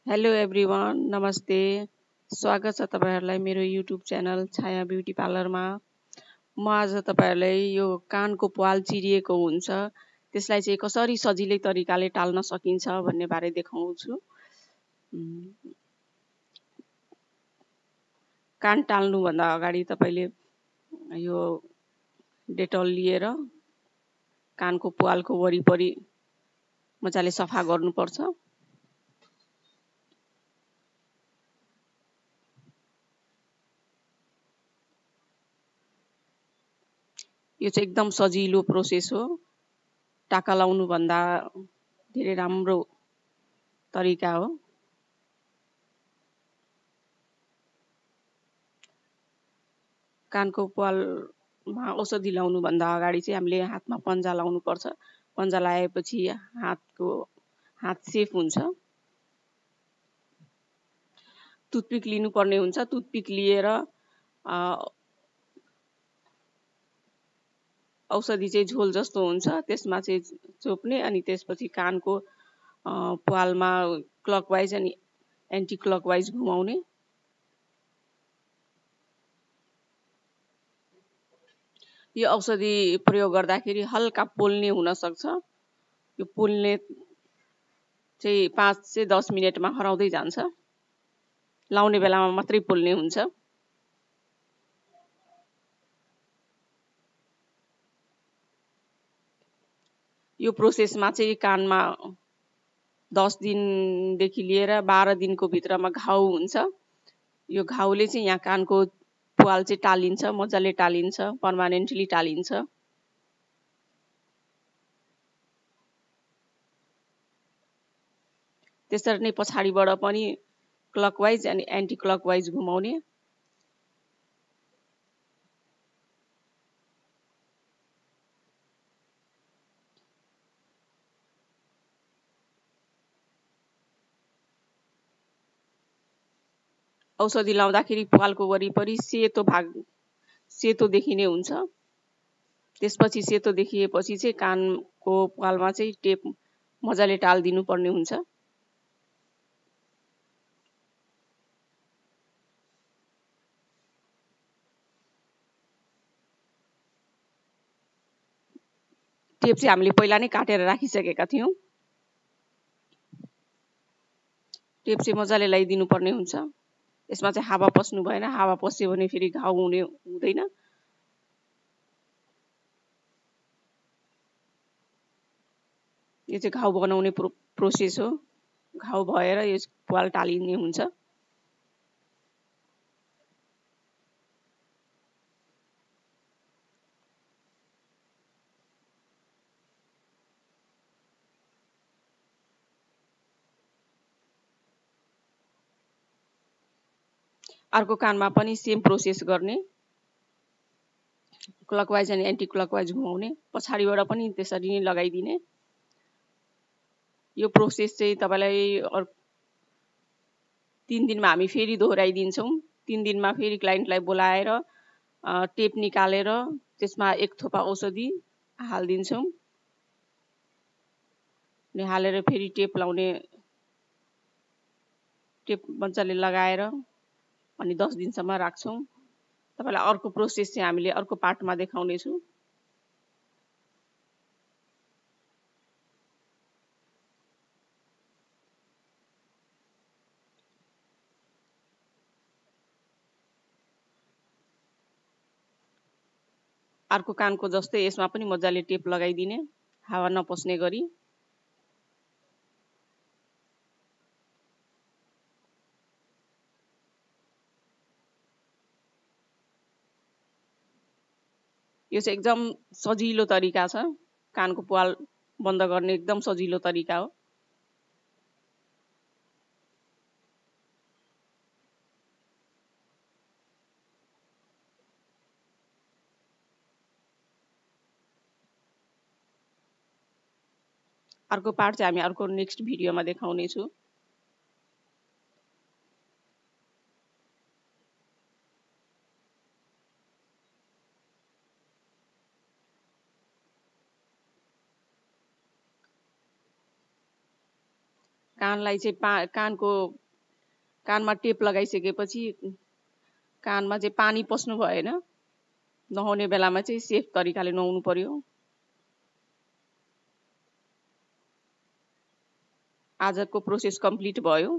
Hello everyone, नमस्ते। स्वागत छ तपाईहरुलाई मेरो युट्युब च्यानल छाया ब्युटी पार्लरमा। म आज तपाईहरुलाई यो कानको प्वाल चिरिएको हुन्छ त्यसलाई चाहिँ कसरी सजिलै तरिकाले टाल्न सकिन्छ भन्ने बारे देखाउँछु। कान टाल्नु भन्दा अगाडि तपाईले यो डेटल लिएर कानको प्वालको वरिपरि मजाले सफा गर्नुपर्छ। यो चाहिँ एकदम सजिलो प्रोसेस हो। टाका लाउनु भन्दा धेरै राम्रो तरिका हो। कानको प्वालमा औषधि लाउनु भन्दा अगाडि चाहिँ हामीले हातमा पन्जा लाउनु पर्छ। पन्जा लगाएपछि हात सेफ हुन्छ। टुथपिक लिनुपर्ने हुन्छ। टुथपिक लिएर औषधि चाहिँ झोल जस्तो हुन्छ त्यसमा चाहिँ चोप्ने अनि त्यसपछि कानको प्वालमा क्लकवाइज अनि एन्टी क्लकवाइज घुमाउने। यो औषधि प्रयोग गर्दाखेरि हल्का पोल्ने हुन सक्छ। यो पोल्ने चाहिँ 5 से 10 मिनेटमा हराउँदै जान्छ। लाउने बेलामा मात्रै पोल्ने हुन्छ। यो प्रोसेसमा चाहिँ कानमा 10 दिनदेखि लिएर 12 दिनको भित्रमा घाउ हुन्छ। यो घाउले चाहिँ यहाँ कानको प्वाल चाहिँ टालिन्छ, मजाले टालिन्छ, पर्मानेन्टली टालिन्छ। त्यसरी नै पछाडिबाट पनि क्लकवाइज अनि एन्टी क्लकवाइज घुमाउने। औषधि लाउँदाखेरि प्वालको वरिपरि सेतो देखिने हुन्छ। त्यसपछि सेतो देखिएपछि चाहिँ कानको प्वालमा चाहिँ टेप मजाले टाल्दिनु पर्ने हुन्छ। टेप चाहिँ हामीले पहिला नै काटेर राखिसकेका थियौं। टेप चाहिँ मजाले लगाइदिनु पर्ने हुन्छ। यसमा चाहिँ हावा पस्नु भएन। हावा पस्यो भने फेरि घाउ हुँदैन। यो चाहिँ घाउ बनाउने प्रोसेस हो। घाउ भएर यो प्वाल टालिने हुन्छ। अर्को कानमा पनि सेम प्रोसेस गर्ने। क्लकवाइज अनि एन्टी क्लकवाइज घुमाउने। पछाडिबाट पनि त्यसरी नै लगाइदिने। यो प्रोसेस चाहिँ तपाईलाई 3 दिनमा हामी फेरि दोहोऱ्याइदिन्छौँ। 3 दिनमा फेरि क्लाइन्टलाई बोलाएर टेप निकालेर त्यसमा 1 थोपा औषधि हाल्दिन्छौँ। अनि हालेर फेरि टेप लाउने। टेप मजाले लगाएर अनि 10 दिनसम्म राख्छौँ। तपाईलाई अर्को प्रोसेस चाहिँ हामीले अर्को पार्टमा देखाउने छु। अर्को कानको जस्तै यसमा पनि मजाले टेप लगाइदिने, हावा नपस्ने गरी। यो चाहिँ एकदम सजिलो तरिका छ। कानको प्वाल बन्द गर्ने एकदम सजिलो तरिका हो। अर्को पार्ट चाहिँ हामी अर्को नेक्स्ट भिडियोमा देखाउने छु। कानलाई चाहिँ कानमा टेप लगाइसकेपछि कानमा चाहिँ पानी पस्नु भएन। नुहाउने बेलामा चाहिँ सेफ तरिकाले नुहाउनु पर्यो। आजको प्रोसेस कम्प्लिट भयो।